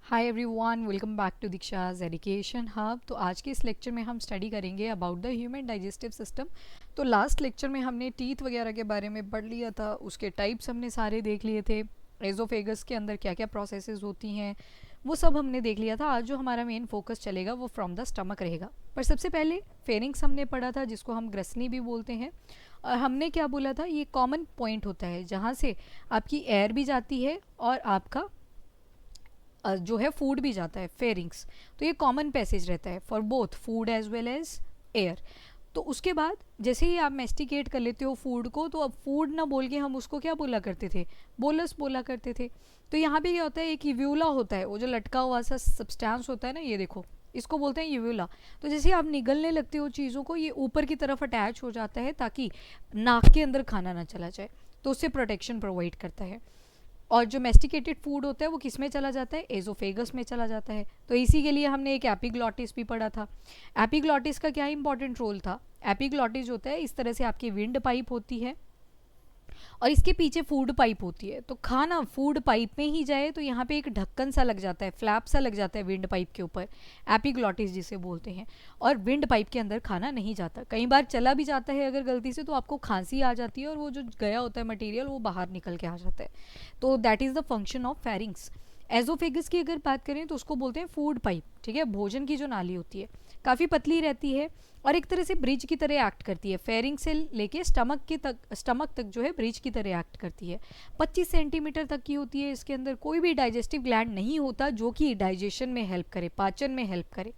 Hi everyone, welcome back to Diksha's education hub. तो आज के इस लेक्चर में हम स्टडी करेंगे about the human digestive system. तो लास्ट लेक्चर में हमने टीथ वगैरह के बारे में पढ़ लिया था, उसके टाइप्स हमने सारे देख लिए थे। एजोफेगस के अंदर क्या क्या प्रोसेसेस होती हैं वो सब हमने देख लिया था। आज जो हमारा मेन फोकस चलेगा वो फ्रॉम द स्टमक रहेगा। पर सबसे पहले फेरिंग्स हमने पढ़ा था, जिसको हम ग्रसनी भी बोलते हैं। और हमने क्या बोला था, ये कॉमन पॉइंट होता है जहाँ से आपकी एयर भी जाती है और आपका जो है फूड भी जाता है, फेरिंग्स। तो ये कॉमन पैसेज रहता है for both food as well as air. तो उसके बाद जैसे ही आप मेस्टिकेट कर लेते हो फूड को, तो अब फूड ना बोल के हम उसको क्या बोला करते थे, बोलस बोला करते थे। तो यहाँ पे क्या होता है, एक यूव्यूला होता है, वो जो लटका हुआ सा सब्सटेंस होता है ना, ये देखो, इसको बोलते हैं यूव्यूला। तो जैसे आप निगलने लगते हो चीज़ों को, ये ऊपर की तरफ अटैच हो जाता है ताकि नाक के अंदर खाना ना चला जाए, तो उससे प्रोटेक्शन प्रोवाइड करता है। और जो मेस्टिकेटेड फूड होता है वो किस में चला जाता है, एजोफेगस में चला जाता है। तो इसी के लिए हमने एक एपिग्लॉटिस भी पढ़ा था। एपिग्लॉटिस का क्या इंपॉर्टेंट रोल था, एपिग्लॉटिस होता है, इस तरह से आपकी विंड पाइप होती है और इसके पीछे फूड पाइप होती है। तो खाना फूड पाइप में ही जाए तो यहाँ पे एक ढक्कन सा लग जाता है, फ्लैप सा लग जाता है विंड पाइप के ऊपर, एपिग्लॉटिस जिसे बोलते हैं। और विंड पाइप के अंदर खाना नहीं जाता, कई बार चला भी जाता है अगर गलती से, तो आपको खांसी आ जाती है और वो जो गया होता है मटेरियल वो बाहर निकल के आ जाता है। तो that is the function of pharynx. Oesophagus की अगर बात करें तो उसको बोलते हैं फूड पाइप, ठीक है। भोजन की जो नाली होती है काफ़ी पतली रहती है और एक तरह से ब्रिज की तरह एक्ट करती है, फेरिंग से लेके स्टमक तक जो है ब्रिज की तरह एक्ट करती है। 25 सेंटीमीटर तक की होती है। इसके अंदर कोई भी डाइजेस्टिव ग्लैंड नहीं होता जो कि डाइजेशन में हेल्प करे, पाचन में हेल्प करे।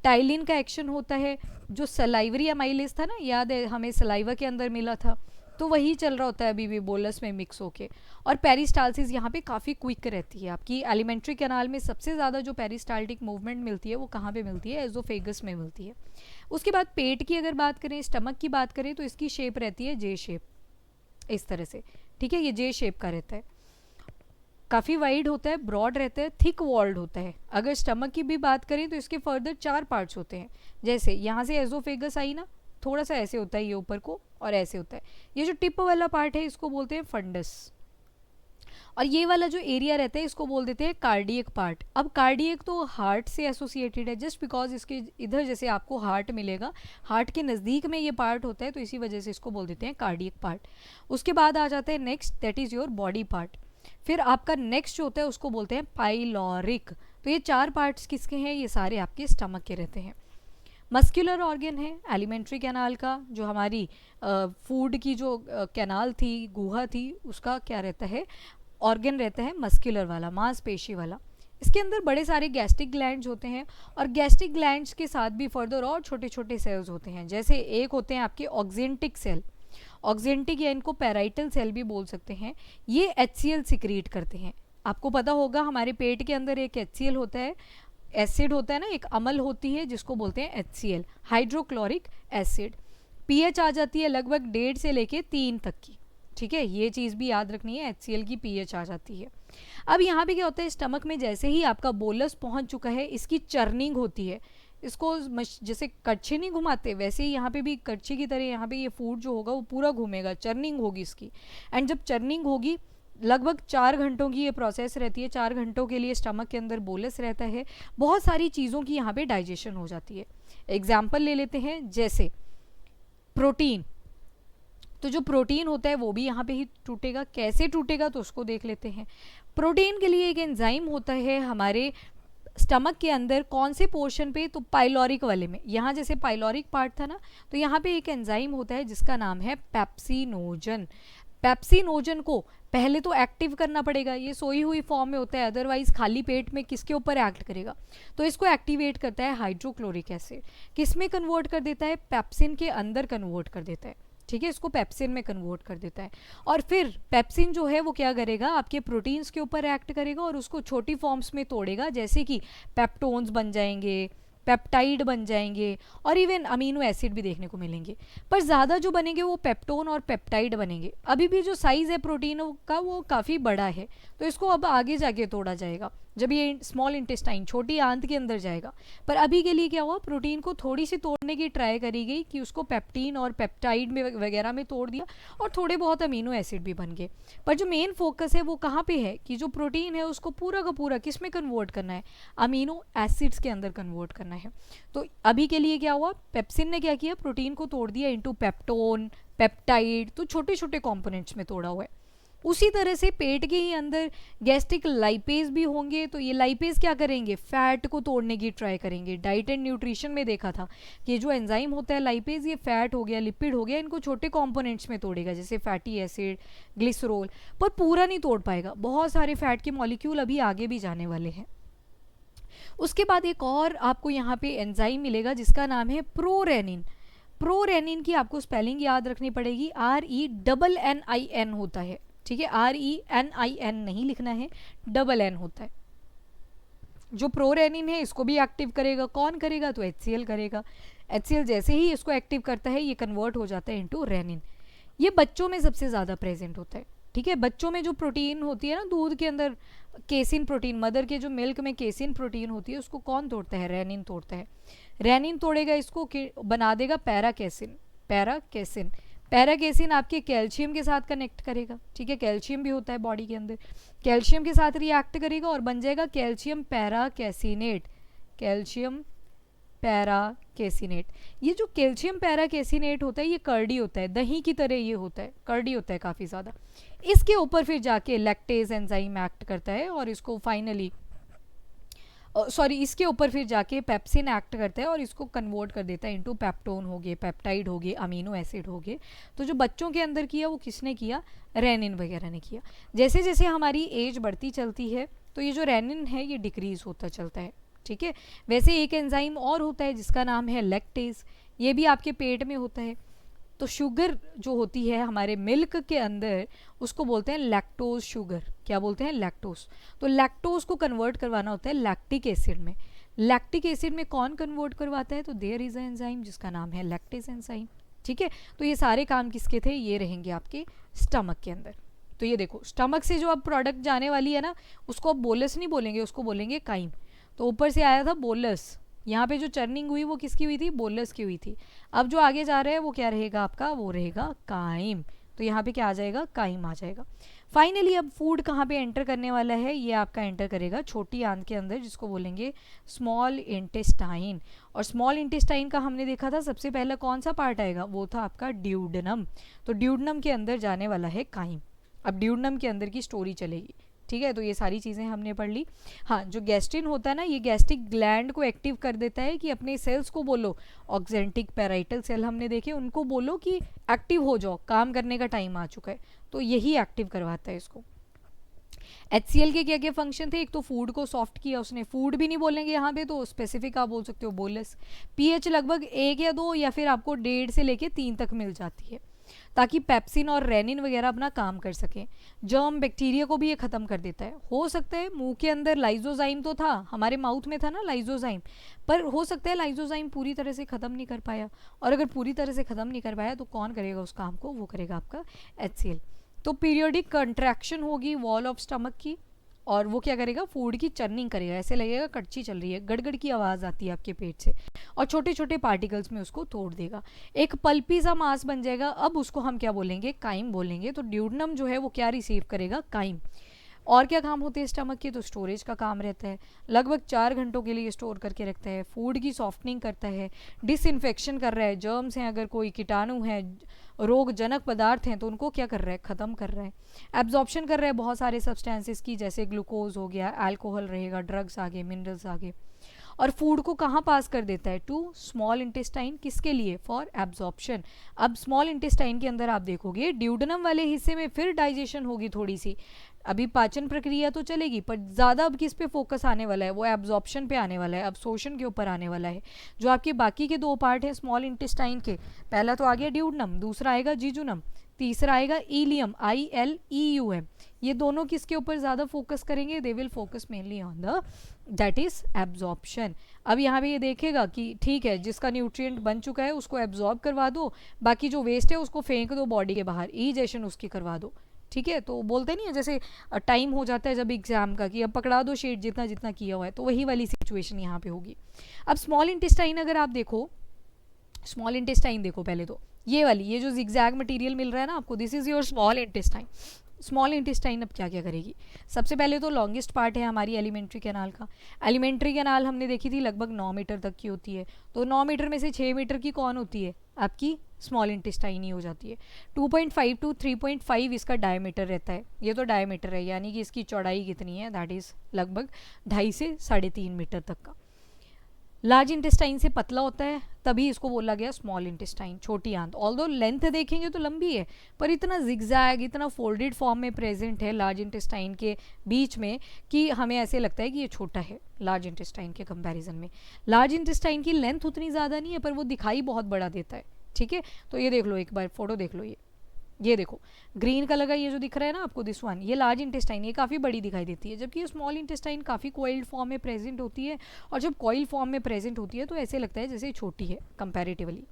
टाइलिन का एक्शन होता है, जो सलाइवरी अमाइलेज था ना, याद है हमें सलाइवा के अंदर मिला था, तो वही चल रहा होता है अभी भी बोलस में मिक्स होके। और पेरिस्टालसिस यहाँ पे काफ़ी क्विक रहती है। आपकी एलिमेंट्री कैनाल में सबसे ज़्यादा जो पेरिस्टाल्टिक मूवमेंट मिलती है वो कहाँ पे मिलती है, एजोफेगस में मिलती है। उसके बाद पेट की अगर बात करें, स्टमक की बात करें, तो इसकी शेप रहती है जे शेप, इस तरह से, ठीक है। ये जे शेप का रहता है, काफ़ी वाइड होता है, ब्रॉड रहता है, थिक वॉल्ड होता है। अगर स्टमक की भी बात करें तो इसके फर्दर 4 पार्ट्स होते हैं। जैसे यहाँ से एजोफेगस आई ना, थोड़ा सा ऐसे होता है ये ऊपर को और ऐसे होता है। ये जो टिप वाला पार्ट है इसको बोलते हैं फंडस, और ये वाला जो एरिया रहता है इसको बोल देते हैं कार्डियक पार्ट। अब कार्डियक तो हार्ट से एसोसिएटेड है, जस्ट बिकॉज इसके इधर जैसे आपको हार्ट मिलेगा, हार्ट के नज़दीक में ये पार्ट होता है, तो इसी वजह से इसको बोल देते हैं कार्डियक पार्ट। उसके बाद आ जाता है next, that is your body part. फिर आपका नेक्स्ट जो होता है उसको बोलते हैं पाइलोरिक। तो ये 4 पार्ट्स किसके हैं, ये सारे आपके स्टमक के रहते हैं। मस्कुलर ऑर्गन है एलिमेंट्री कैनाल का, जो हमारी फूड की जो कैनाल थी, गुहा थी, उसका क्या रहता है, ऑर्गन रहता है मस्कुलर वाला, मांसपेशी वाला। इसके अंदर बड़े सारे गैस्ट्रिक ग्लैंड्स होते हैं और गैस्ट्रिक ग्लैंड्स के साथ भी फर्दर और छोटे छोटे सेल्स होते हैं। जैसे एक होते हैं आपके ऑक्जेंटिक सेल, ऑक्जेंटिक या इनको पैराइटल सेल भी बोल सकते हैं। ये HCl सिक्रीट करते हैं। आपको पता होगा हमारे पेट के अंदर एक HCl होता है, एसिड होता है ना, एक अम्ल होती है जिसको बोलते हैं HCl, हाइड्रोक्लोरिक एसिड। पीएच आ जाती है लगभग 1.5 से लेके 3 तक की, ठीक है। ये चीज़ भी याद रखनी है, HCl की पीएच आ जाती है। अब यहाँ पे क्या होता है, स्टमक में जैसे ही आपका बोलस पहुँच चुका है, इसकी चर्निंग होती है। इसको जैसे कच्छे नहीं घुमाते, वैसे ही यहाँ पे भी कच्छे की तरह यहाँ पे ये फूड जो होगा वो पूरा घूमेगा, चर्निंग होगी इसकी। एंड जब चर्निंग होगी, लगभग 4 घंटों की ये प्रोसेस रहती है। 4 घंटों के लिए स्टमक के अंदर बोलस रहता है, बहुत सारी चीज़ों की यहाँ पे डाइजेशन हो जाती है। एग्जाम्पल ले लेते हैं, जैसे प्रोटीन। तो जो प्रोटीन होता है वो भी यहाँ पे ही टूटेगा। कैसे टूटेगा तो उसको देख लेते हैं। प्रोटीन के लिए एक एंजाइम होता है हमारे स्टमक के अंदर, कौन से पोर्शन पे, तो पाइलोरिक वाले में। यहाँ जैसे पाइलोरिक पार्ट था ना, तो यहाँ पे एक एंजाइम होता है जिसका नाम है पेप्सिनोजन। पेप्सिनोजन को पहले तो एक्टिव करना पड़ेगा, ये सोई हुई फॉर्म में होता है, अदरवाइज खाली पेट में किसके ऊपर एक्ट करेगा, तो इसको एक्टिवेट करता है हाइड्रोक्लोरिक एसिड। किस में कन्वर्ट कर देता है, पेप्सिन के अंदर कन्वर्ट कर देता है, ठीक है। इसको पेप्सिन में कन्वर्ट कर देता है। और फिर पेप्सिन जो है वो क्या करेगा, आपके प्रोटीन्स के ऊपर एक्ट करेगा और उसको छोटी फॉर्म्स में तोड़ेगा, जैसे कि पेप्टोन्स बन जाएंगे, पेप्टाइड बन जाएंगे, और इवन अमीनो एसिड भी देखने को मिलेंगे। पर ज़्यादा जो बनेंगे वो पेप्टोन और पेप्टाइड बनेंगे। अभी भी जो साइज़ है प्रोटीनों का वो काफ़ी बड़ा है, तो इसको अब आगे जाके तोड़ा जाएगा। जब ये स्मॉल इंटेस्टाइन छोटी आंत के अंदर जाएगा। पर अभी के लिए क्या हुआ, प्रोटीन को थोड़ी सी तोड़ने की ट्राई करी गई कि उसको पेप्टीन और पेप्टाइड में वगैरह में तोड़ दिया और थोड़े बहुत अमीनो एसिड भी बन गए। पर जो मेन फोकस है वो कहाँ पे है कि जो प्रोटीन है उसको पूरा का पूरा किस में कन्वर्ट करना है, अमीनो एसिड्स के अंदर कन्वर्ट करना है। तो अभी के लिए क्या हुआ, पेप्सिन ने क्या किया, प्रोटीन को तोड़ दिया इनटू पेप्टोन, पेप्टाइड, तो छोटे छोटे कंपोनेंट्स में तोड़ा हुआ है। उसी तरह से पेट के ही अंदर गैस्ट्रिक लाइपेज भी होंगे, तो ये लाइपेज क्या करेंगे, फैट को तोड़ने की ट्राई करेंगे। डाइट एंड न्यूट्रिशन में देखा था कि जो एंजाइम होता है लाइपेज, ये फैट हो गया, लिपिड हो गया, इनको छोटे कंपोनेंट्स में तोड़ेगा, जैसे फैटी एसिड, ग्लिसरॉल, पर पूरा नहीं तोड़ पाएगा। बहुत सारे फैट के मॉलिक्यूल अभी आगे भी जाने वाले हैं। उसके बाद एक और आपको यहाँ पे एंजाइम मिलेगा जिसका नाम है प्रोरेनिन। प्रोरेनिन की आपको स्पेलिंग याद रखनी पड़ेगी, RENNIN होता है, ठीक है, RENIN नहीं लिखना है, NN होता है। जो प्रोरेनिन है इसको भी एक्टिव करेगा, कौन करेगा, तो HCl करेगा। HCl जैसे ही इसको एक्टिव करता है ये कन्वर्ट हो जाता है इनटू रेनिन। ये बच्चों में सबसे ज़्यादा प्रेजेंट होता है, ठीक है। बच्चों में जो प्रोटीन होती है ना दूध के अंदर, केसिन प्रोटीन, मदर के जो मिल्क में केसिन प्रोटीन होती है उसको कौन तोड़ता है, रेनिन तोड़ता है। रेनिन तोड़ेगा इसको, बना देगा पैराकेसिन। पैराकेसिन, पैराकेसिन आपके कैल्शियम के साथ कनेक्ट करेगा, ठीक है, कैल्शियम भी होता है बॉडी के अंदर, कैल्शियम के साथ रिएक्ट करेगा और बन जाएगा कैल्शियम पैराकेसिनेट। कैल्शियम पैराकेसिनेट। ये जो कैल्शियम पैराकेसिनेट होता है ये कर्डी होता है, दही की तरह ये होता है, कर्डी होता है काफ़ी ज़्यादा। इसके ऊपर फिर जाके लैक्टेज एंजाइम एक्ट करता है और इसको फाइनली इसके ऊपर फिर जाके पेप्सिन एक्ट करता है और इसको कन्वर्ट कर देता है इनटू पेप्टोन हो गए, पेप्टाइड हो गए, अमीनो एसिड हो गए। तो जो बच्चों के अंदर किया वो किसने किया, रेनिन वगैरह ने किया। जैसे जैसे हमारी एज बढ़ती चलती है तो ये जो रेनिन है ये डिक्रीज होता चलता है, ठीक है। वैसे एक एंजाइम और होता है जिसका नाम है लैक्टेज, ये भी आपके पेट में होता है। तो शुगर जो होती है हमारे मिल्क के अंदर उसको बोलते हैं लैक्टोज शुगर। क्या बोलते हैं, लैक्टोज। तो लैक्टोज को कन्वर्ट करवाना होता है लैक्टिक एसिड में। लैक्टिक एसिड में कौन कन्वर्ट करवाता है, तो देयर इज अ एंजाइम जिसका नाम है लैक्टेज एंजाइम, ठीक है। तो ये सारे काम किसके थे, ये रहेंगे आपके स्टमक के अंदर। तो ये देखो स्टमक से जो अब प्रोडक्ट जाने वाली है ना उसको अब बोलस नहीं बोलेंगे, उसको बोलेंगे काइम। तो ऊपर से आया था बोलस, यहाँ पे जो चर्निंग हुई वो किसकी हुई थी, बोलस की हुई थी। अब जो आगे जा रहा है वो क्या रहेगा आपका, वो रहेगा काइम। तो यहाँ पे क्या आ जाएगा, काइम आ जाएगा। फाइनली अब फूड कहाँ पे एंटर करने वाला है, ये आपका एंटर करेगा छोटी आंत के अंदर जिसको बोलेंगे स्मॉल इंटेस्टाइन। और स्मॉल इंटेस्टाइन का हमने देखा था सबसे पहला कौन सा पार्ट आएगा, वो था आपका ड्यूडनम। तो ड्यूडनम के अंदर जाने वाला है काइम। अब ड्यूडनम के अंदर की स्टोरी चलेगी, ठीक है। तो ये सारी चीज़ें हमने पढ़ ली। हाँ, जो गैस्ट्रिन होता है ना ये गैस्ट्रिक ग्लैंड को एक्टिव कर देता है कि अपने सेल्स को बोलो, ऑक्जेंटिक पैराइटल सेल हमने देखे, उनको बोलो कि एक्टिव हो जाओ, काम करने का टाइम आ चुका है। तो यही एक्टिव करवाता है इसको। HCl के क्या क्या फंक्शन थे, एक तो फूड को सॉफ्ट किया उसने, फूड भी नहीं बोलेंगे यहाँ पे तो स्पेसिफिक आप बोल सकते हो बोलस। pH लगभग 1 या 2 या फिर आपको 1.5 से लेके 3 तक मिल जाती है ताकि पेप्सिन और रेनिन वगैरह अपना काम कर सकें। जर्म बैक्टीरिया को भी ये ख़त्म कर देता है। हो सकता है मुंह के अंदर लाइजोजाइम तो था, हमारे माउथ में था ना लाइजोजाइम, पर हो सकता है लाइजोजाइम पूरी तरह से ख़त्म नहीं कर पाया, और अगर पूरी तरह से ख़त्म नहीं कर पाया तो कौन करेगा उस काम को, वो करेगा आपका HCl। तो पीरियोडिक कंट्रैक्शन होगी वॉल ऑफ स्टमक की और वो क्या करेगा, फूड की चर्निंग करेगा, ऐसे लगेगा कड़छी चल रही है, गड़गड़ की आवाज़ आती है आपके पेट से, और छोटे छोटे पार्टिकल्स में उसको तोड़ देगा, एक पल्पी सा मास बन जाएगा। अब उसको हम क्या बोलेंगे, काइम बोलेंगे। तो ड्यूडनम जो है वो क्या रिसीव करेगा, काइम। और क्या काम होते हैं स्टमक के, तो स्टोरेज का काम रहता है, लगभग 4 घंटों के लिए स्टोर करके रखता है, फूड की सॉफ्टनिंग करता है, डिसइंफेक्शन कर रहा है, जर्म्स हैं, अगर कोई कीटाणु हैं, रोगजनक पदार्थ हैं तो उनको क्या कर रहा है, ख़त्म कर रहा है, एब्जॉर्प्शन कर रहा है बहुत सारे सब्सटेंसेस की, जैसे ग्लूकोज हो गया, अल्कोहल रहेगा, ड्रग्स आगे, मिनरल्स आगे। और फूड को कहाँ पास कर देता है, टू स्मॉल इंटेस्टाइन, किसके लिए, फॉर एब्जॉर्प्शन। अब स्मॉल इंटेस्टाइन के अंदर आप देखोगे ड्यूडनम वाले हिस्से में फिर डाइजेशन होगी थोड़ी सी, अभी पाचन प्रक्रिया तो चलेगी पर ज़्यादा अब किस पे फोकस आने वाला है, वो एब्जॉर्प्शन पे आने वाला है, अब्सॉर्प्शन के ऊपर आने वाला है। जो आपके बाकी के 2 पार्ट हैं स्मॉल इंटेस्टाइन के, पहला तो आ गया ड्यूडनम, दूसरा आएगा जिजुनम, तीसरा आएगा इलियम, ILEUM। ये दोनों किसके ऊपर ज़्यादा फोकस करेंगे, they will focus mainly on the that is absorption. अब यहाँ पे ये देखेगा कि ठीक है जिसका न्यूट्रिएंट बन चुका है उसको एब्जॉर्ब करवा दो, बाकी जो वेस्ट है उसको फेंक दो बॉडी के बाहर, इजेशन उसकी करवा दो, ठीक है, तो बोलते नहीं है जैसे टाइम हो जाता है जब एग्जाम का कि अब पकड़ा दो शीट जितना जितना किया हुआ है, तो वही वाली सिचुएशन यहाँ पे होगी। अब स्मॉल इंटेस्टाइन अगर आप देखो, स्मॉल इंटेस्टाइन देखो पहले तो ये वाली, ये जो जिगजैग मटेरियल मिल रहा है ना आपको, this is your small intestine. Small intestine अब क्या क्या करेगी, सबसे पहले तो लॉन्गेस्ट पार्ट है हमारी एलिमेंट्री कैनाल का। एलिमेंट्री कैनाल हमने देखी थी लगभग 9 मीटर तक की होती है, तो 9 मीटर में से 6 मीटर की कौन होती है, आपकी स्मॉल इंटेस्टाइन ही हो जाती है। 2.5 टू 3.5 इसका डायमीटर रहता है, ये तो डायमीटर है, यानी कि इसकी चौड़ाई कितनी है, दैट इज़ लगभग 2.5 से 3.5 मीटर तक का। लार्ज इंटेस्टाइन से पतला होता है, तभी इसको बोला गया स्मॉल इंटेस्टाइन, छोटी आंत। ऑल्दो लेंथ देखेंगे तो लंबी है, पर इतना जिगजैग, इतना फोल्डेड फॉर्म में प्रेजेंट है लार्ज इंटेस्टाइन के बीच में कि हमें ऐसे लगता है कि ये छोटा है लार्ज इंटेस्टाइन के कंपैरिजन में। लार्ज इंटेस्टाइन की लेंथ उतनी ज़्यादा नहीं है, पर वो दिखाई बहुत बड़ा देता है। ठीक है, तो ये देख लो, एक बार फोटो देख लो, ये देखो ग्रीन कलर का ये जो दिख रहा है ना आपको, दिस वन, ये लार्ज इंटेस्टाइन, ये काफ़ी बड़ी दिखाई देती है, जबकि ये स्मॉल इंटेस्टाइन काफ़ी कोइल्ड फॉर्म में प्रेजेंट होती है। और जब कोइल फॉर्म में प्रेजेंट होती है तो ऐसे लगता है जैसे छोटी है कंपैरेटिवली।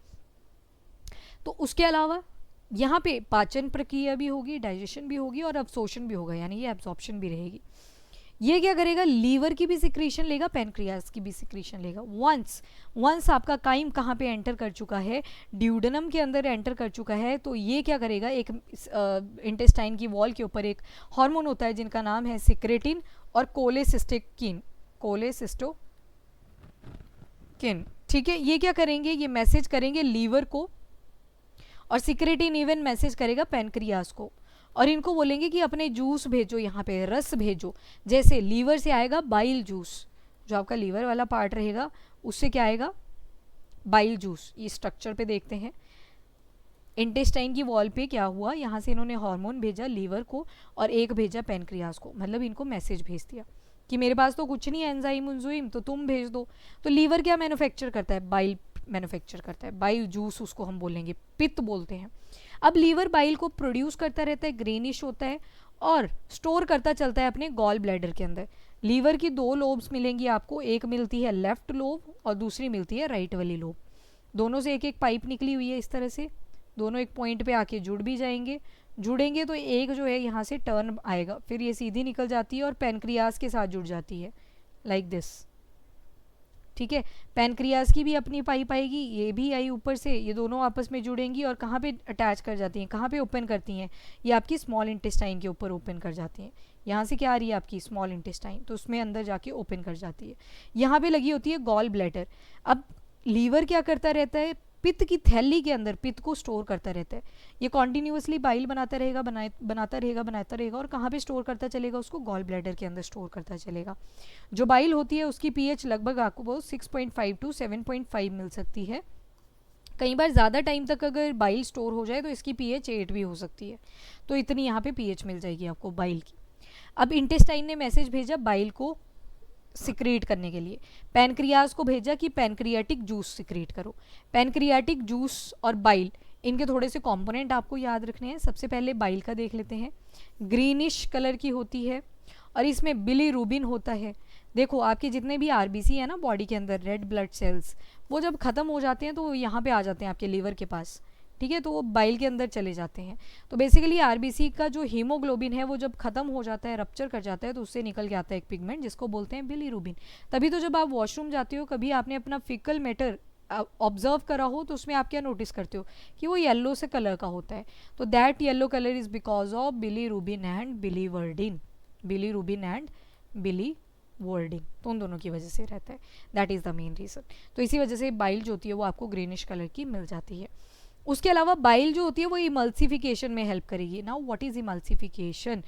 तो उसके अलावा यहाँ पे पाचन प्रक्रिया भी होगी, डाइजेशन भी होगी और अब्सॉर्प्शन भी होगा, यानी ये एब्जॉर्प्शन भी रहेगी। ये क्या करेगा, लीवर की भी सिक्रीशन लेगा, पैनक्रियास की भी सिक्रीशन लेगा। वंस आपका काइम कहाँ पे एंटर कर चुका है, ड्यूडेनम के अंदर एंटर कर चुका है, तो ये क्या करेगा, एक इंटेस्टाइन की वॉल के ऊपर एक हार्मोन होता है जिनका नाम है सिक्रेटिन और कोलेसिस्टोकिन। ठीक है, ये क्या करेंगे, ये मैसेज करेंगे लीवर को, और सिक्रेटिन इवन मैसेज करेगा पैनक्रियास को, और इनको बोलेंगे कि अपने जूस भेजो, यहाँ पे रस भेजो। जैसे लीवर से आएगा बाइल जूस, जो आपका लीवर वाला पार्ट रहेगा उससे क्या आएगा, बाइल जूस। ये स्ट्रक्चर पे देखते हैं, इंटेस्टाइन की वॉल पे क्या हुआ, यहाँ से इन्होंने हार्मोन भेजा लीवर को और एक भेजा पैनक्रियास को, मतलब इनको मैसेज भेज दिया कि मेरे पास तो कुछ नहीं है एंजाइम उन्जाइम, तो तुम भेज दो। तो लीवर क्या मैन्युफैक्चर करता है, बाइल मैन्युफैक्चर करता है, बाइल जूस उसको हम बोलेंगे, पित्त बोलते हैं। अब लीवर बाइल को प्रोड्यूस करता रहता है, ग्रेनिश होता है और स्टोर करता चलता है अपने गॉल ब्लैडर के अंदर। लीवर की 2 लोब्स मिलेंगी आपको, एक मिलती है लेफ्ट लोब और दूसरी मिलती है राइट वाली लोब। दोनों से एक एक पाइप निकली हुई है इस तरह से, दोनों एक पॉइंट पे आके जुड़ भी जाएंगे। जुड़ेंगे तो एक जो है यहाँ से टर्न आएगा, फिर ये सीधी निकल जाती है और पैनक्रियास के साथ जुड़ जाती है, लाइक दिस। ठीक है, पैनक्रियास की भी अपनी पाइप आएगी, ये भी आई ऊपर से, ये दोनों आपस में जुड़ेंगी और कहाँ पे अटैच कर जाती हैं, कहाँ पे ओपन करती हैं, ये आपकी स्मॉल इंटेस्टाइन के ऊपर ओपन कर जाती हैं। यहाँ से क्या आ रही है आपकी स्मॉल इंटेस्टाइन, तो उसमें अंदर जाके ओपन कर जाती है। यहाँ पे लगी होती है गॉल ब्लैडर। अब लीवर क्या करता रहता है, पित्त की थैली के अंदर पित्त को स्टोर करता रहता है। ये कॉन्टिन्यूसली बाइल बनाता रहेगा, बनाता रहेगा और कहाँ पे स्टोर करता चलेगा, उसको गॉल ब्लैडर के अंदर स्टोर करता चलेगा। जो बाइल होती है उसकी पीएच लगभग आपको 6.5 टू 7.5 मिल सकती है। कई बार ज़्यादा टाइम तक अगर बाइल स्टोर हो जाए तो इसकी पीएच 8 भी हो सकती है, तो इतनी यहाँ पे पीएच मिल जाएगी आपको बाइल की। अब इंटेस्टाइन ने मैसेज भेजा बाइल को सिक्रीट करने के लिए, पैनक्रियास को भेजा कि पैनक्रियाटिक जूस सिक्रीट करो। पैनक्रियाटिक जूस और बाइल, इनके थोड़े से कंपोनेंट आपको याद रखने हैं। सबसे पहले बाइल का देख लेते हैं, ग्रीनिश कलर की होती है और इसमें बिलीरुबिन होता है। देखो आपके जितने भी आरबीसी है ना बॉडी के अंदर, रेड ब्लड सेल्स, वो जब ख़त्म हो जाते हैं तो यहाँ पे आ जाते हैं आपके लीवर के पास। ठीक है, तो वो बाइल के अंदर चले जाते हैं। तो बेसिकली आरबीसी का जो हीमोग्लोबिन है वो जब खत्म हो जाता है, रप्चर कर जाता है, तो उससे निकल के आता है एक पिगमेंट जिसको बोलते हैं बिलीरुबिन। तभी तो जब आप वॉशरूम जाते हो, कभी आपने अपना फिकल मैटर ऑब्जर्व करा हो तो उसमें आप क्या नोटिस करते हो कि वो येलो से कलर का होता है। तो that yellow colour is because of bilirubin and biliverdin, bilirubin and biliverdin, तो उन दोनों की वजह से रहता है, that is the main reason. तो इसी वजह से बाइल जो होती है वो आपको ग्रीनिश कलर की मिल जाती है। उसके अलावा बाइल जो होती है वो इमल्सिफिकेशन में हेल्प करेगी। नाउ व्हाट इज़ इमल्सिफिकेशन,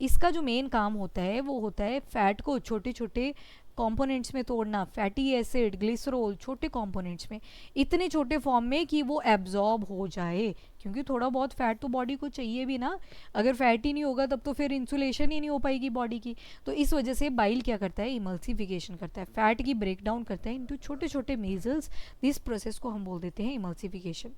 इसका जो मेन काम होता है वो होता है फैट को छोटे छोटे कंपोनेंट्स में तोड़ना, फैटी एसिड, ग्लिसरॉल, छोटे कंपोनेंट्स में, इतने छोटे फॉर्म में कि वो एब्जॉर्ब हो जाए, क्योंकि थोड़ा बहुत फैट तो बॉडी को चाहिए भी ना। अगर फैट ही नहीं होगा तब तो फिर इंसुलेशन ही नहीं हो पाएगी बॉडी की। तो इस वजह से बाइल क्या करता है, इमल्सिफिकेशन करता है, फैट की ब्रेक डाउन करता है इनटू छोटे छोटे मेजल्स। दिस प्रोसेस को हम बोल देते हैं इमल्सिफिकेशन।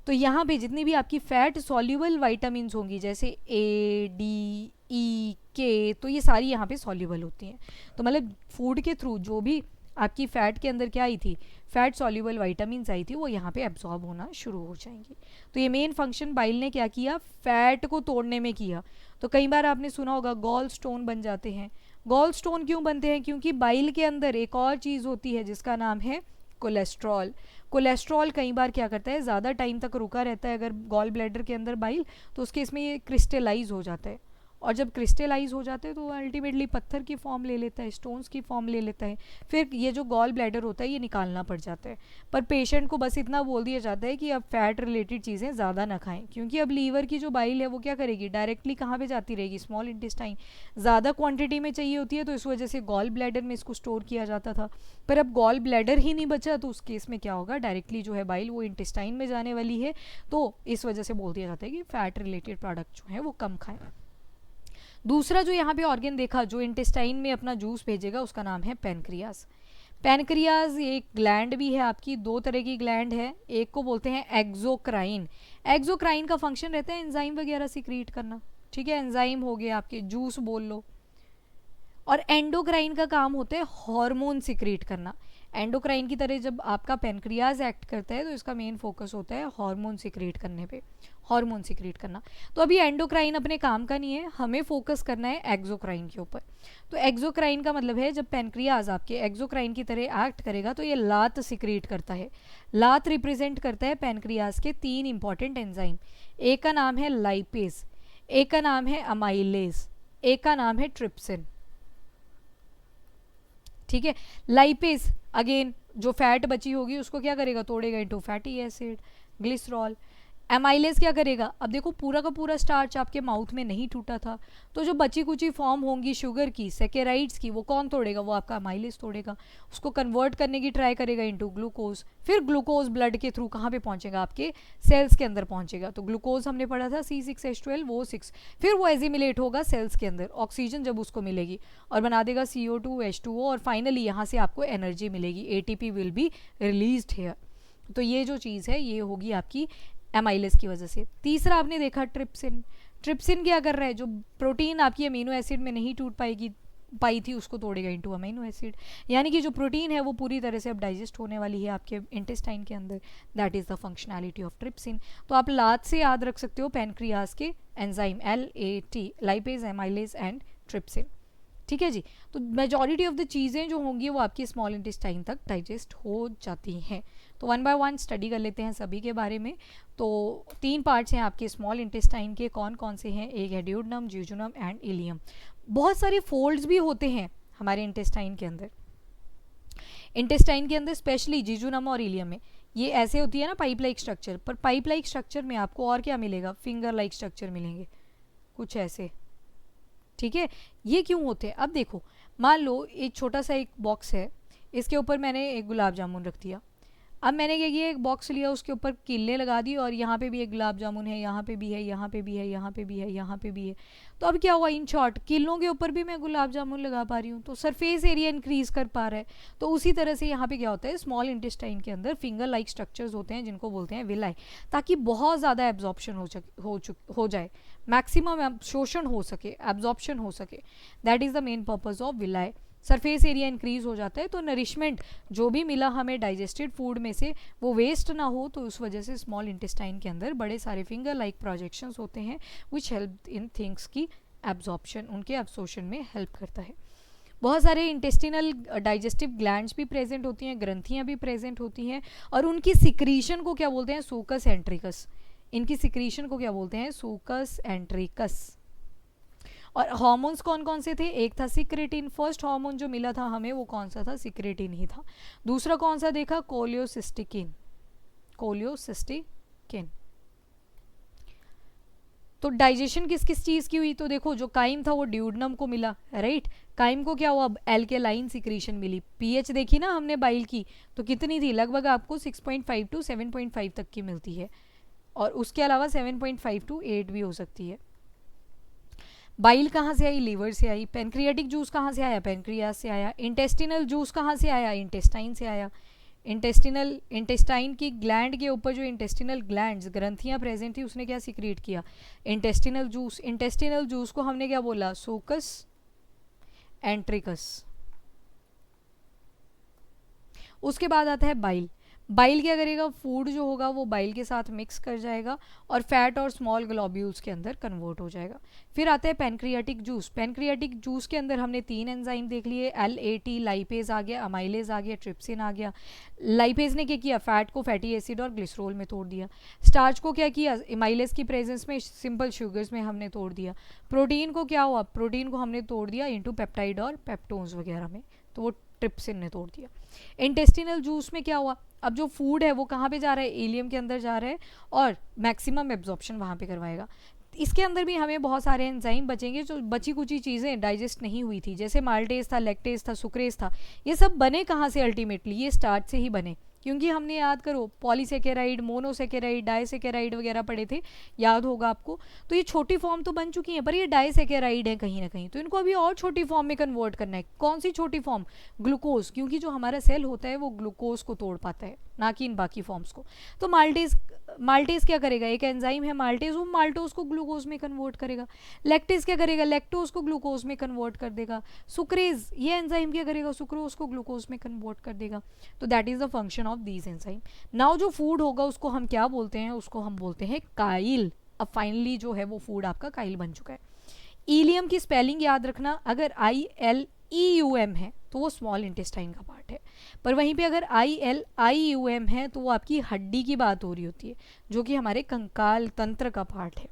तो यहाँ पे जितनी भी आपकी फैट सॉल्युबल वाइटामिन होंगी, जैसे ए, डी, ई, के, तो ये सारी यहाँ पे सॉल्युबल होती हैं। तो मतलब फूड के थ्रू जो भी आपकी फैट के अंदर क्या आई थी, फैट सॉल्युबल विटामिन्स आई थी, वो यहाँ पे एब्जॉर्ब होना शुरू हो जाएंगी। तो ये मेन फंक्शन बाइल ने क्या किया, फैट को तोड़ने में किया। तो कई बार आपने सुना होगा गॉल स्टोन बन जाते हैं। गॉल स्टोन क्यों बनते हैं, क्योंकि बाइल के अंदर एक और चीज़ होती है जिसका नाम है कोलेस्ट्रॉल। कोलेस्ट्रॉल कई बार क्या करता है, ज़्यादा टाइम तक रुका रहता है अगर गॉल ब्लैडर के अंदर बाइल, तो उसके इसमें ये क्रिस्टलाइज हो जाता है, और जब क्रिस्टलाइज हो जाते हैं तो अल्टीमेटली पत्थर की फॉर्म ले लेता है, स्टोन्स की फॉर्म ले लेता है, फिर ये जो गॉल ब्लैडर होता है ये निकालना पड़ जाता है। पर पेशेंट को बस इतना बोल दिया जाता है कि अब फैट रिलेटेड चीज़ें ज़्यादा ना खाएं, क्योंकि अब लीवर की जो बाइल है वो क्या करेगी, डायरेक्टली कहाँ पे जाती रहेगी, स्मॉल इंटेस्टाइन। ज़्यादा क्वांटिटी में चाहिए होती है, तो इस वजह से गॉल ब्लैडर में इसको स्टोर किया जाता था। पर अब गॉल ब्लैडर ही नहीं बचा, तो उस केस में क्या होगा, डायरेक्टली जो है बाइल वो इंटेस्टाइन में जाने वाली है, तो इस वजह से बोल दिया जाता है कि फैट रिलेटेड प्रोडक्ट जो है वो कम खाएं। दूसरा जो यहाँ पे ऑर्गन देखा जो इंटेस्टाइन में अपना जूस भेजेगा, उसका नाम है पैनक्रियाज। पैनक्रियाज एक ग्लैंड भी है आपकी, दो तरह की ग्लैंड है, एक को बोलते हैं एक्सोक्राइन। एक्सोक्राइन का फंक्शन रहता है एंजाइम वगैरह सिक्रीट करना, ठीक है, एंजाइम हो गए आपके, जूस बोल लो। और एंडोक्राइन का काम होता है हार्मोन सिक्रीट करना। एंडोक्राइन की तरह जब आपका पैनक्रियाज एक्ट करता है तो इसका मेन फोकस होता है हार्मोन सिक्रीट करने पे, हार्मोन सिक्रीट करना। तो अभी एंडोक्राइन अपने काम का नहीं है, हमें फोकस करना है एक्सोक्राइन के ऊपर। तो एक्सोक्राइन का मतलब है जब पैनक्रियाज आपके एक्सोक्राइन की तरह एक्ट करेगा तो ये लात सिक्रीट करता है। लात रिप्रेजेंट करता है पैनक्रियाज के तीन इंपॉर्टेंट एंजाइम, एक का नाम है लाइपेज, एक का नाम है अमाइलेज, एक का नाम है ट्रिप्सिन, ठीक है। लाइपेज अगेन जो फैट बची होगी उसको क्या करेगा, तोड़ेगा into fatty acid, glycerol. Amylase क्या करेगा, अब देखो पूरा का पूरा स्टार्च आपके माउथ में नहीं टूटा था, तो जो बची कुची फॉर्म होंगी शुगर की, सेकेराइड्स की, वो कौन तोड़ेगा, वो आपका एमाइलेज तोड़ेगा, उसको कन्वर्ट करने की ट्राई करेगा इनटू ग्लूकोज। फिर ग्लूकोज ब्लड के थ्रू कहाँ पे पहुंचेगा, आपके सेल्स के अंदर पहुंचेगा। तो ग्लूकोज हमने पढ़ा था C6H12 वो 6, फिर वो एजिमिलेट होगा सेल्स के अंदर, ऑक्सीजन जब उसको मिलेगी और बना देगा CO2 H2O, और फाइनली यहाँ से आपको एनर्जी मिलेगी, ATP will be released here. तो ये जो चीज़ है ये होगी आपकी एमाइलेज की वजह से। तीसरा आपने देखा ट्रिप्सिन। ट्रिप्सिन क्या कर रहा है, जो प्रोटीन आपकी अमीनो एसिड में नहीं टूट पाई थी उसको तोड़ेगा इनटू अमीनो एसिड, यानी कि जो प्रोटीन है वो पूरी तरह से अब डाइजेस्ट होने वाली है आपके इंटेस्टाइन के अंदर। That is the functionality of trypsin. तो आप लात से याद रख सकते हो पैनक्रियाज के enzyme LAT, lipase, amylase and trypsin, ठीक है जी। तो मेजॉरिटी ऑफ द चीज़ें जो होंगी वो आपकी स्मॉल इंटेस्टाइन तक डाइजेस्ट हो जाती हैं। तो वन बाय वन स्टडी कर लेते हैं सभी के बारे में। तो 3 पार्ट्स हैं आपके स्मॉल इंटेस्टाइन के, कौन कौन से हैं, एक है ड्यूोडेनम, जिजोनम एंड इलियम। बहुत सारे फोल्ड्स भी होते हैं हमारे इंटेस्टाइन के अंदर। इंटेस्टाइन के अंदर स्पेशली जिजोनम और इलियम में ये ऐसे होती है ना पाइप लाइक स्ट्रक्चर, पर पाइप लाइक स्ट्रक्चर में आपको और क्या मिलेगा, फिंगर लाइक स्ट्रक्चर मिलेंगे कुछ ऐसे, ठीक है। ये क्यों होते हैं, अब देखो मान लो एक छोटा सा एक बॉक्स है, इसके ऊपर मैंने एक गुलाब जामुन रख दिया। अब मैंने क्या किया, एक बॉक्स लिया, उसके ऊपर किले लगा दी, और यहाँ पे भी एक गुलाब जामुन है, यहाँ पे भी है, यहाँ पे भी है, यहाँ पे भी है, यहाँ पे भी है। तो अब क्या हुआ, इन शॉर्ट किलों के ऊपर भी मैं गुलाब जामुन लगा पा रही हूँ, तो सरफेस एरिया इंक्रीज कर पा रहा है। तो उसी तरह से यहाँ पे क्या होता है, स्मॉल इंटेस्टाइन के अंदर फिंगर लाइक स्ट्रक्चर्स होते हैं जिनको बोलते हैं विलाई, ताकि बहुत ज़्यादा एब्जॉर्प्शन हो जाए, मैक्सिमम अब्जॉर्प्शन हो सके, एब्जॉर्प्शन हो सके। That is the main purpose of villi. Surface area increase हो जाता है, तो नरिशमेंट जो भी मिला हमें डाइजेस्टेड फूड में से वो वेस्ट ना हो, तो उस वजह से स्मॉल इंटेस्टाइन के अंदर बड़े सारे फिंगर लाइक प्रोजेक्शंस होते हैं विच हेल्प इन थिंग्स की एब्जॉर्प्शन, उनके एब्जॉर्प्शन में हेल्प करता है। बहुत सारे इंटेस्टिनल डाइजेस्टिव ग्लैंड्स भी प्रेजेंट होती हैं, ग्रंथियाँ भी प्रेजेंट होती हैं, और उनकी सिक्रीशन को क्या बोलते हैं, सूकस एंट्रिकस। इनकी सिक्रीशन को क्या बोलते हैं, सूकस एंट्रिकस। और हार्मोन्स कौन कौन से थे, एक था सिक्रेटिन, फर्स्ट हार्मोन जो मिला था हमें वो कौन सा था, सिक्रेटिन ही था। दूसरा कौन सा देखा, कोलियोसिस्टिकिन, कोलियोसिस्टिकिन। तो डाइजेशन किस किस चीज़ की हुई, तो देखो जो काइम था वो ड्यूोडेनम को मिला, राइट। काइम को क्या हुआ, एल्केलाइन सिक्रीशन मिली। पीएच देखी ना हमने बाइल की, तो कितनी थी, लगभग आपको 6.5 to 7.5 तक की मिलती है, और उसके अलावा 7.5 to 8 भी हो सकती है। बाइल कहाँ से आई, लीवर से आई। पेनक्रियाटिक जूस कहाँ से आया, पेनक्रियाज से आया। इंटेस्टिनल जूस कहाँ से आया, इंटेस्टाइन से आया। इंटेस्टाइन की ग्लैंड के ऊपर जो इंटेस्टिनल ग्लैंड्स, ग्रंथियाँ प्रेजेंट थी, उसने क्या सिक्रीट किया, इंटेस्टिनल जूस। इंटेस्टिनल जूस को हमने क्या बोला, सूकस एंट्रिकस, उसके बाद आता है बाइल। बाइल क्या करेगा, फूड जो होगा वो बाइल के साथ मिक्स कर जाएगा और फैट और स्मॉल ग्लोब्यूल्स के अंदर कन्वर्ट हो जाएगा। फिर आता है पैनक्रियाटिक जूस। पैनक्रियाटिक जूस के अंदर हमने 3 एंजाइम देख लिए, LAT लाइपेज आ गया, अमाइलेज आ गया, ट्रिप्सिन आ गया। लाइपेज ने क्या किया, फैट को फैटी एसिड और ग्लिसरॉल में तोड़ दिया। स्टार्च को क्या किया, अमाइलेज की प्रेजेंस में सिंपल शुगर्स में हमने तोड़ दिया। प्रोटीन को क्या हुआ, प्रोटीन को हमने तोड़ दिया इनटू पेप्टाइड और पेप्टोन्स वगैरह में, तो वो ट्रिप्सिन ने तोड़ दिया। इंटेस्टिनल जूस में क्या हुआ, अब जो फूड है वो कहाँ पे जा रहा है, इलियम के अंदर जा रहा है और मैक्सिमम एब्जॉर्प्शन वहाँ पे करवाएगा। इसके अंदर भी हमें बहुत सारे एंजाइम बचेंगे जो बची कुची चीज़ें डाइजेस्ट नहीं हुई थी, जैसे माल्टेज था, लैक्टेज था, सुक्रेज था। ये सब बने कहाँ से, अल्टीमेटली ये स्टार्च से ही बने, क्योंकि हमने याद करो पॉलीसेकेराइड, मोनोसेकेराइड, डाइसेकेराइड वगैरह पढ़े थे, याद होगा आपको। तो ये छोटी फॉर्म तो बन चुकी हैं, पर ये डाइसेकेराइड है कहीं ना कहीं, तो इनको अभी और छोटी फॉर्म में कन्वर्ट करना है। कौन सी छोटी फॉर्म, ग्लूकोज, क्योंकि जो हमारा सेल होता है वो ग्लूकोज को तोड़ पाता है, ना कि इन बाकी फॉर्म्स को। तो माल्टेज क्या करेगा, एक एंजाइम है माल्टेज, वो माल्टोज को ग्लूकोज में कन्वर्ट करेगा। लैक्टेज क्या करेगा, लैक्टोज को ग्लूकोज में कन्वर्ट कर देगा। सुक्रेज, ये एंजाइम क्या करेगा, सुक्रोज को ग्लूकोज में कन्वर्ट कर देगा। तो that is the function of these enzyme. Now जो फूड होगा उसको हम क्या बोलते हैं, उसको हम बोलते हैं काइल। अब फाइनली जो है वो फूड आपका काइल बन चुका है। इलियम की स्पेलिंग याद रखना, अगर ILEUM है तो वो स्मॉल इंटेस्टाइन का पार्ट है, पर वहीं पे अगर ILIUM है तो वो आपकी हड्डी की बात हो रही होती है, जो कि हमारे कंकाल तंत्र का पार्ट है।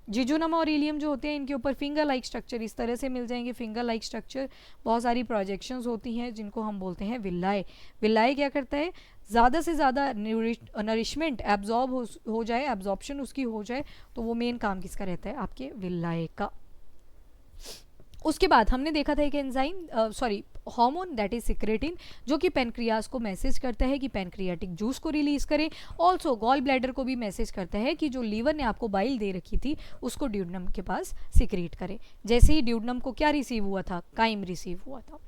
जिजुनम और इलियम जो होते हैं इनके ऊपर फिंगर लाइक स्ट्रक्चर इस तरह से मिल जाएंगे, फिंगर लाइक स्ट्रक्चर, बहुत सारी प्रोजेक्शंस होती हैं जिनको हम बोलते हैं विल्लाए। विल्लाए क्या करता है, ज़्यादा से ज़्यादा नरिशमेंट एब्जॉर्ब हो जाए, एब्जॉर्प्शन उसकी हो जाए, तो वो मेन काम किसका रहता है, आपके विल्लाए का। उसके बाद हमने देखा था एक enzyme hormone that is secretin, जो कि पेनक्रियास को मैसेज करता है कि पेनक्रियाटिक जूस को रिलीज करे। ऑल्सो गॉल ब्लैडर को भी मैसेज करता है कि जो लीवर ने आपको बाइल दे रखी थी उसको ड्यूडनम के पास सिक्रेट करे। जैसे ही ड्यूडनम को क्या रिसीव हुआ था, काइम रिसीव हुआ था।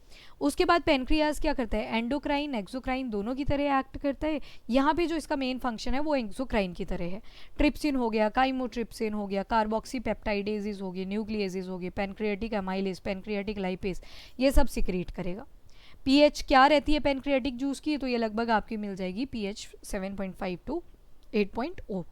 उसके बाद पेनक्रियास क्या करता है, एंडोक्राइन एक्सोक्राइन दोनों की तरह एक्ट करता है। यहाँ पे जो इसका मेन फंक्शन है वो एक्सोक्राइन की तरह है। ट्रिप्सिन हो गया, काइमोट्रिप्सिन हो गया, कार्बोक्सी पेप्टाइडेजेस हो गए, न्यूक्लियेजेस हो गए, पेनक्रियाटिक अमाइलेज, पेनक्रियाटिक लाइपेज, ये सब सिक्रेट करेगा। पीएच क्या रहती है पेनक्रियाटिक जूस की, तो ये लगभग आपकी मिल जाएगी पीएच 7.5 टू 8.0।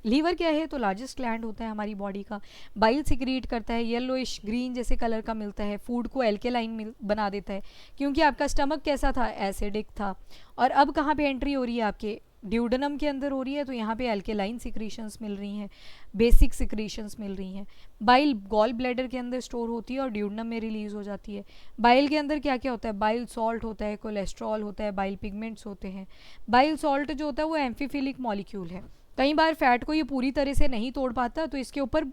लीवर क्या है, तो लार्जेस्ट ग्लैंड होता है हमारी बॉडी का, बाइल सिक्रीट करता है, येलोइश ग्रीन जैसे कलर का मिलता है, फूड को एल्केलाइन बना देता है, क्योंकि आपका स्टमक कैसा था, एसिडिक था। और अब कहाँ पे एंट्री हो रही है, आपके ड्यूडेनम के अंदर हो रही है, तो यहाँ पे एल्केलाइन सिक्रीशंस मिल रही हैं, बेसिक सिक्रीशंस मिल रही हैं। बाइल गॉल ब्लैडर के अंदर स्टोर होती है और ड्यूडेनम में रिलीज हो जाती है। बाइल के अंदर क्या क्या होता है, बाइल सॉल्ट होता है, कोलेस्ट्रॉल होता है, बाइल पिगमेंट्स होते हैं। बाइल सॉल्ट जो होता है वो एम्फीफिलिक मॉलिक्यूल है, कई बार फैट को ये पूरी तरह से नहीं तोड़ पाता, तो इसके ऊपर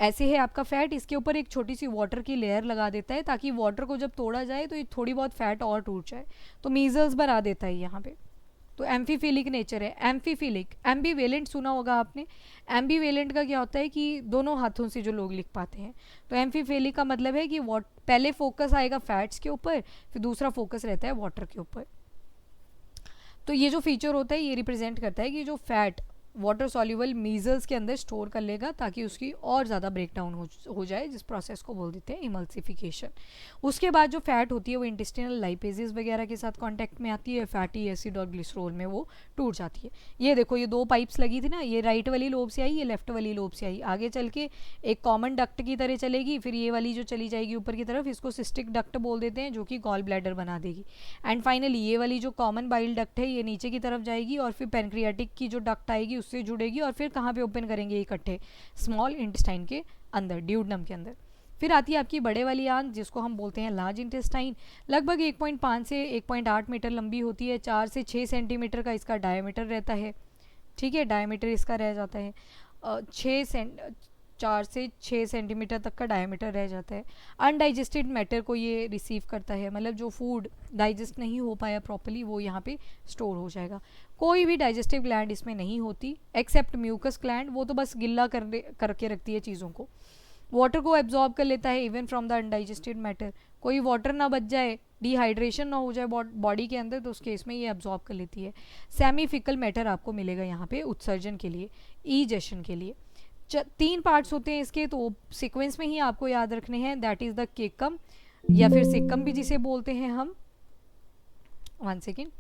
ऐसे है आपका फैट, इसके ऊपर एक छोटी सी वाटर की लेयर लगा देता है, ताकि वाटर को जब तोड़ा जाए तो ये थोड़ी बहुत फैट और टूट जाए, तो मीजल्स बना देता है यहाँ पे। तो एम्फीफिलिक नेचर है। एम्फीफिलिक, एम्बीवेलेंट सुना होगा आपने। एम्बीवेलेंट का क्या होता है कि दोनों हाथों से जो लोग लिख पाते हैं। तो एम्फीफिलिक का मतलब है कि पहले फोकस आएगा फैट्स के ऊपर, फिर दूसरा फोकस रहता है वाटर के ऊपर। तो ये जो फीचर होता है ये रिप्रेजेंट करता है कि जो फैट वाटर सॉल्युबल मीजल्स के अंदर स्टोर कर लेगा, ताकि उसकी और ज़्यादा ब्रेकडाउन हो जाए, जिस प्रोसेस को बोल देते हैं इमल्सिफिकेशन। उसके बाद जो फैट होती है वो इंटेस्टिनल लाइपेजेस वगैरह के साथ कांटेक्ट में आती है, फैटी एसिड और ग्लिसरॉल में वो टूट जाती है। ये देखो, ये 2 पाइप्स लगी थी ना, ये राइट वाली लोब से आई, ये लेफ्ट वाली लोब से आई, आगे चल के एक कॉमन डक्ट की तरह चलेगी, फिर ये वाली जो चली जाएगी ऊपर की तरफ, इसको सिस्टिक डक्ट बोल देते हैं, जो कि गॉल ब्लैडर बना देगी। एंड फाइनली ये वाली जो कॉमन बाइल डक्ट है ये नीचे की तरफ जाएगी, और फिर पेनक्रियाटिक की जो डक्ट आएगी उससे जुड़ेगी, और फिर कहाँ पे ओपन करेंगे इकट्ठे, स्मॉल इंटेस्टाइन के अंदर, ड्यूडेनम के अंदर। फिर आती है आपकी बड़े वाली आंत, जिसको हम बोलते हैं लार्ज इंटेस्टाइन। लगभग 1.5 से 1.8 मीटर लंबी होती है, 4 से 6 सेंटीमीटर का इसका डायमीटर रहता है। ठीक है, डायमीटर इसका रह जाता है 4 से 6 सेंटीमीटर तक का डायमीटर रह जाता है। अनडाइजेस्टेड मैटर को ये रिसीव करता है, मतलब जो फूड डाइजेस्ट नहीं हो पाया प्रॉपर्ली वो यहाँ पे स्टोर हो जाएगा। कोई भी डाइजेस्टिव ग्लैंड इसमें नहीं होती एक्सेप्ट म्यूकस ग्लैंड, वो तो बस गिल्ला करके रखती है चीज़ों को। वाटर को एब्जॉर्ब कर लेता है even from the undigested matter, कोई वाटर ना बच जाए, डिहाइड्रेशन ना हो जाए बॉडी के अंदर, तो उस केस में ये एब्जॉर्ब कर लेती है। सेमी फिकल मैटर आपको मिलेगा यहाँ पे उत्सर्जन के लिए, ईजेशन के लिए। 3 पार्ट्स होते हैं इसके, तो सीक्वेंस में ही आपको याद रखने हैं। दैट इज द केकम, या फिर सिक्कम भी जिसे बोलते हैं हम। 1 सेकेंड,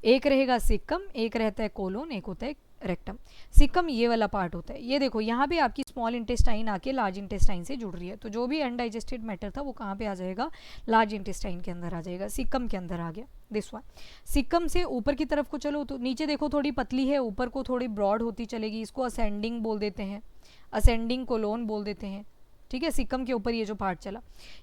एक रहेगा सिक्कम, एक रहता है कोलोन, एक होता है रेक्टम। सिक्कम ये वाला पार्ट होता है। ये देखो यहाँ पे आपकी स्मॉल इंटेस्टाइन आके लार्ज इंटेस्टाइन से जुड़ रही है, तो जो भी अनडाइजेस्टेड मैटर था वो कहाँ पे आ जाएगा, लार्ज इंटेस्टाइन के अंदर आ जाएगा, सिक्कम के अंदर आ गया। This one. सिक्कम से ऊपर की तरफ को चलो तो नीचे देखो थोड़ी पतली है, ऊपर को थोड़ी ब्रॉड होती चलेगी, इसको असेंडिंग बोल देते हैं, असेंडिंग कोलोन बोल देते हैं। ठीक है, सिक्कम के ऊपर ये जो पार्ट चला,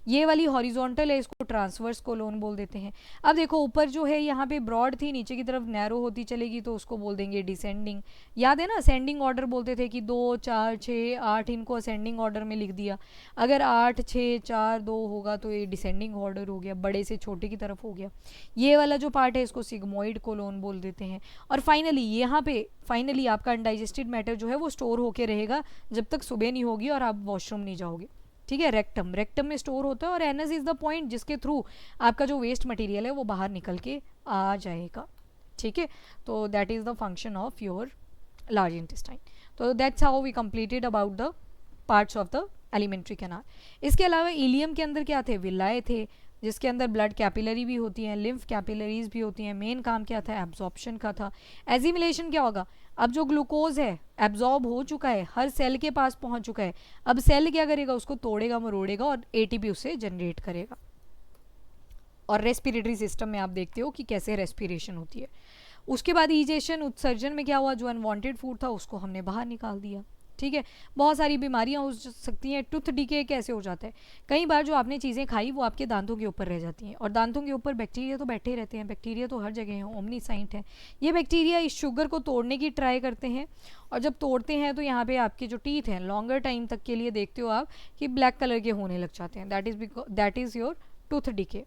ये वाली हॉरिजॉन्टल है, इसको ट्रांसवर्स कोलोन बोल देते हैं। अब देखो ऊपर जो है यहाँ पे ब्रॉड थी, नीचे की तरफ नैरो होती चलेगी, तो उसको बोल देंगे डिसेंडिंग। याद है ना, असेंडिंग ऑर्डर बोलते थे कि 2 4 6 8, इनको असेंडिंग ऑर्डर में लिख दिया। अगर 8 6 4 2 होगा तो ये डिसेंडिंग ऑर्डर हो गया, बड़े से छोटे की तरफ हो गया। ये वाला जो पार्ट है इसको सिग्मोइड कोलोन बोल देते हैं। और फाइनली यहाँ पे फाइनली आपका अनडाइजेस्टेड मैटर जो है वो स्टोर होके रहेगा जब तक सुबह नहीं होगी और आप वॉशरूम नहीं जाओगे। ठीक है, रेक्टम, रेक्टम में स्टोर होता है और एनस इज द पॉइंट जिसके थ्रू आपका जो वेस्ट मटेरियल है वो बाहर निकल के आ जाएगा। ठीक है, तो that is the function of your large intestine. तो that's how we completed about the parts of the alimentary canal. इसके अलावा इलियम के अंदर क्या थे, विलाए थे, जिसके अंदर ब्लड कैपिलरी भी होती हैं, लिम्फ कैपिलरीज भी होती हैं। मेन काम क्या था, एब्जॉर्प्शन का था। एजिमिलेशन क्या होगा, अब जो ग्लूकोज है एब्जॉर्ब हो चुका है, हर सेल के पास पहुंच चुका है, अब सेल क्या करेगा, उसको तोड़ेगा मरोड़ेगा और एटीपी उससे जनरेट करेगा। और रेस्पिरेटरी सिस्टम में आप देखते हो कि कैसे रेस्पिरेशन होती है। उसके बाद ईजेशन, उत्सर्जन में क्या हुआ, जो अनवांटेड फूड था उसको हमने बाहर निकाल दिया। ठीक है, बहुत सारी बीमारियां हो सकती हैं। टूथ डीके कैसे हो जाता है, कई बार जो आपने चीज़ें खाई वो आपके दांतों के ऊपर रह जाती हैं, और दांतों के ऊपर बैक्टीरिया तो बैठे ही रहते हैं, बैक्टीरिया तो हर जगह है, ओमनीसाइंट है। ये बैक्टीरिया इस शुगर को तोड़ने की ट्राई करते हैं, और जब तोड़ते हैं तो यहाँ पे आपके जो टीथ हैं लॉन्गर टाइम तक के लिए देखते हो आप कि ब्लैक कलर के होने लग जाते हैं। That is your tooth decay.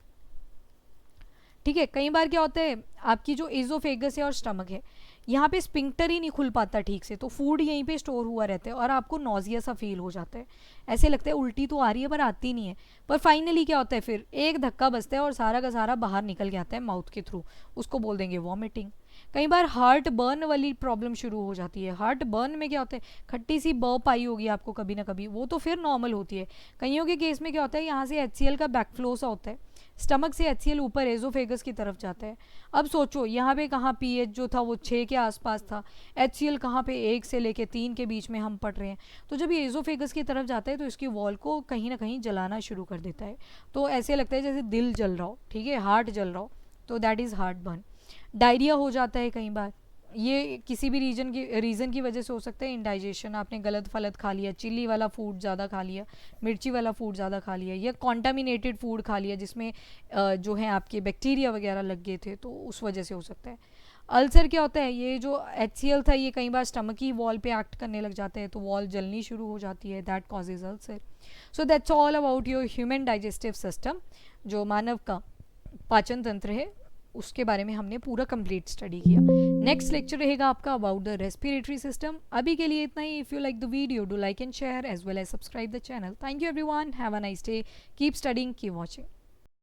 ठीक है, कई बार क्या होता है, आपकी जो एजोफेगस है और स्टमक है, यहाँ पे स्पिंक्टर ही नहीं खुल पाता ठीक से, तो फूड यहीं पे स्टोर हुआ रहता है और आपको नॉजिया सा फील हो जाता है। ऐसे लगता है उल्टी तो आ रही है पर आती नहीं है। पर फाइनली क्या होता है, फिर एक धक्का बजता है और सारा का सारा बाहर निकल के आता है माउथ के थ्रू, उसको बोल देंगे वॉमिटिंग। कई बार हार्ट बर्न वाली प्रॉब्लम शुरू हो जाती है। हार्ट बर्न में क्या होता है, खट्टी सी बर्प आई होगी आपको कभी ना कभी, वो तो फिर नॉर्मल होती है। कईयों के केस में क्या होता है, यहाँ से HCl का बैकफ्लो सा होता है, स्टमक से HCl ऊपर एजोफेगस की तरफ जाता है। अब सोचो यहाँ पे कहाँ pH जो था वो 6 के आसपास था, HCl कहाँ पे 1 से लेके 3 के बीच में हम पढ़ रहे हैं। तो जब ये एजोफेगस की तरफ जाता है तो इसकी वॉल को कहीं ना कहीं जलाना शुरू कर देता है, तो ऐसे लगता है जैसे दिल जल रहा हो। ठीक है, हार्ट जल रहा हो, तो that is heart burn. Diarrhoea हो जाता है कई बार, ये किसी भी रीज़न की वजह से हो सकता है। इंडाइजेशन, आपने गलत फलत खा लिया, चिल्ली वाला फूड ज़्यादा खा लिया, मिर्ची वाला फूड ज़्यादा खा लिया, या कॉन्टामिनेटेड फूड खा लिया जिसमें जो है आपके बैक्टीरिया वगैरह लग गए थे, तो उस वजह से हो सकता है। अल्सर क्या होता है, ये जो HCl था ये कई बार स्टमक की वॉल पे एक्ट करने लग जाते हैं, तो वॉल जलनी शुरू हो जाती है, that causes ulcer. So that's all about your human digestive system. जो मानव का पाचन तंत्र है उसके बारे में हमने पूरा कंप्लीट स्टडी किया। नेक्स्ट लेक्चर रहेगा आपका अबाउट द रेस्पिरेटरी सिस्टम। अभी के लिए इतना ही। If you like the video, do like and share as well as subscribe the channel. Thank you everyone, have a nice day, keep studying, keep watching.